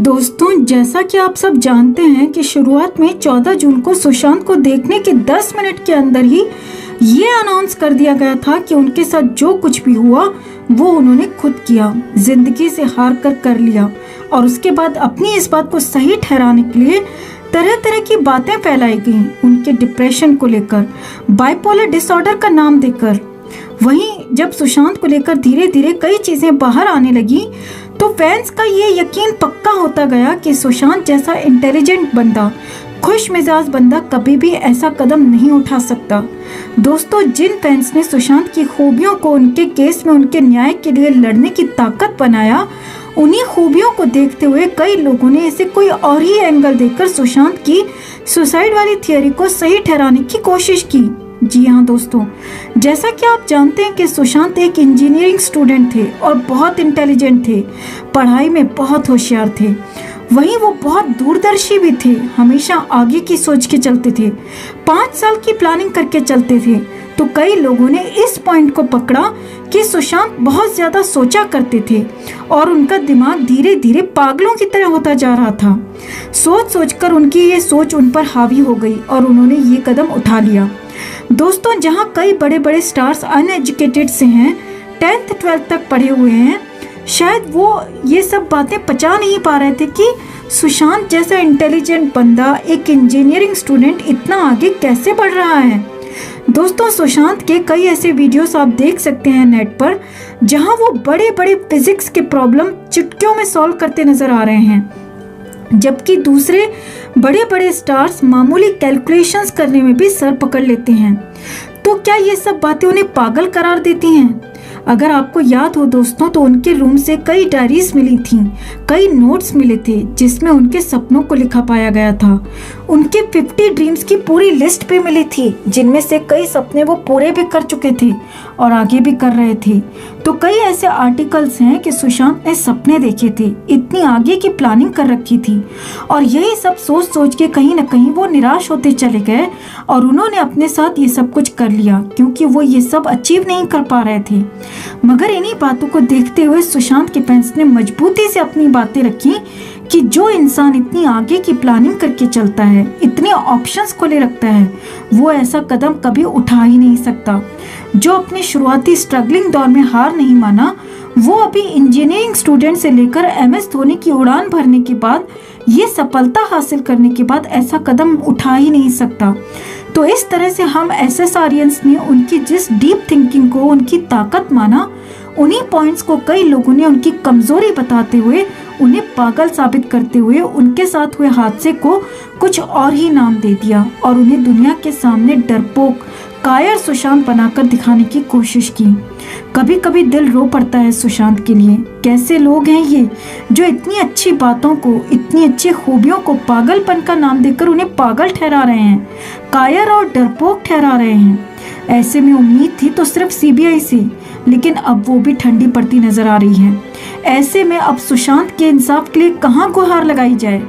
दोस्तों, जैसा कि आप सब जानते हैं कि शुरुआत में 14 जून को सुशांत को देखने के 10 मिनट के अंदर ही ये अनाउंस कर दिया गया था कि उनके साथ जो कुछ भी हुआ वो उन्होंने खुद किया, जिंदगी से हार कर लिया। और उसके बाद अपनी इस बात को सही ठहराने के लिए तरह तरह की बातें फैलाई गईं, उनके डिप्रेशन को लेकर, बाइपोलर डिसऑर्डर का नाम देकर। वहीं जब सुशांत को लेकर धीरे धीरे कई चीजें बाहर आने लगी तो फैंस का ये यकीन पक्का होता गया कि सुशांत जैसा इंटेलिजेंट बंदा, खुश मिजाज बंदा कभी भी ऐसा कदम नहीं उठा सकता। दोस्तों, जिन फैंस ने सुशांत की खूबियों को उनके केस में उनके न्याय के लिए लड़ने की ताकत बनाया, उन्हीं खूबियों को देखते हुए कई लोगों ने इसे कोई और ही एंगल देकर सुशांत की सुसाइड वाली थियोरी को सही ठहराने की कोशिश की। जी हाँ दोस्तों, जैसा कि आप जानते हैं कि सुशांत एक इंजीनियरिंग स्टूडेंट थे और बहुत इंटेलिजेंट थे, पढ़ाई में बहुत होशियार थे। वहीं वो बहुत दूरदर्शी भी थे, हमेशा आगे की सोच के चलते थे, 5 साल की प्लानिंग करके चलते थे। तो कई लोगों ने इस पॉइंट को पकड़ा कि सुशांत बहुत ज्यादा सोचा करते थे और उनका दिमाग धीरे धीरे पागलों की तरह होता जा रहा था। सोच सोचकर उनकी ये सोच उन पर हावी हो गई और उन्होंने ये कदम उठा लिया। दोस्तों, जहां कई बड़े बड़े स्टार्स अनएजुकेटेड से हैं, 10th 12th तक पढ़े हुए हैं, शायद वो ये सब बातें पचा नहीं पा रहे थे कि सुशांत जैसा इंटेलिजेंट बंदा, एक इंजीनियरिंग स्टूडेंट, इतना आगे कैसे बढ़ रहा है। दोस्तों, सुशांत के कई ऐसे वीडियोस आप देख सकते हैं नेट पर, जहां वो बड़े बड़े फिजिक्स के प्रॉब्लम चुटकियों में सॉल्व करते नजर आ रहे हैं, जबकि दूसरे बड़े बड़े स्टार्स मामूली कैलकुलेशंस करने में भी सर पकड़ लेते हैं। तो क्या ये सब बातें उन्हें पागल करार देती हैं? अगर आपको याद हो दोस्तों, तो उनके रूम से कई डायरीज मिली थीं, कई नोट्स मिले थे जिसमें उनके सपनों को लिखा पाया गया था। उनके 50 ड्रीम्स की पूरी लिस्ट भी मिली थी, जिनमें से कई सपने वो पूरे भी कर चुके थे और आगे भी कर रहे थे। तो कई ऐसे आर्टिकल्स हैं कि सुशांत ने सपने देखे थे, इतनी आगे की प्लानिंग कर रखी थी, और यही सब सोच सोच के कहीं ना कहीं वो निराश होते चले गए और उन्होंने अपने साथ ये सब कुछ कर लिया, क्योंकि वो ये सब अचीव नहीं कर पा रहे थे। मगर इन्हीं बातों को देखते हुए सुशांत के फैंस ने मजबूती से अपनी बातें रखी कि जो इंसान इतनी आगे की प्लानिंग करके चलता है, इतने ऑप्शंस खोले रखता है, वो ऐसा कदम कभी उठा ही नहीं सकता। जो अपने शुरुआती स्ट्रगलिंग दौर में हार नहीं माना, वो अभी इंजीनियरिंग स्टूडेंट से लेकर MS धोनी की उड़ान भरने के बाद, ये सफलता हासिल करने के बाद ऐसा कदम उठा ही नहीं सकता। तो इस तरह से हम SSRians ने उनकी जिस डीप थिंकिंग को उनकी ताकत माना, उन्हीं पॉइंट्स को कई लोगों ने उनकी कमजोरी बताते हुए, उन्हें पागल साबित करते हुए उनके साथ हुए हादसे को कुछ और ही नाम दे दिया और उन्हें दुनिया के सामने डरपोक, कायर सुशांत बनाकर दिखाने की कोशिश की। कभी कभी दिल रो पड़ता है सुशांत के लिए। कैसे लोग हैं ये, जो इतनी अच्छी बातों को, इतनी अच्छी खूबियों को पागलपन का नाम देकर उन्हें पागल ठहरा रहे हैं, कायर और डरपोक ठहरा रहे हैं। ऐसे में उम्मीद थी तो सिर्फ CBI से, लेकिन अब वो भी ठंडी पड़ती नजर आ रही है। ऐसे में अब सुशांत के इंसाफ के लिए कहाँ गुहार लगाई जाए।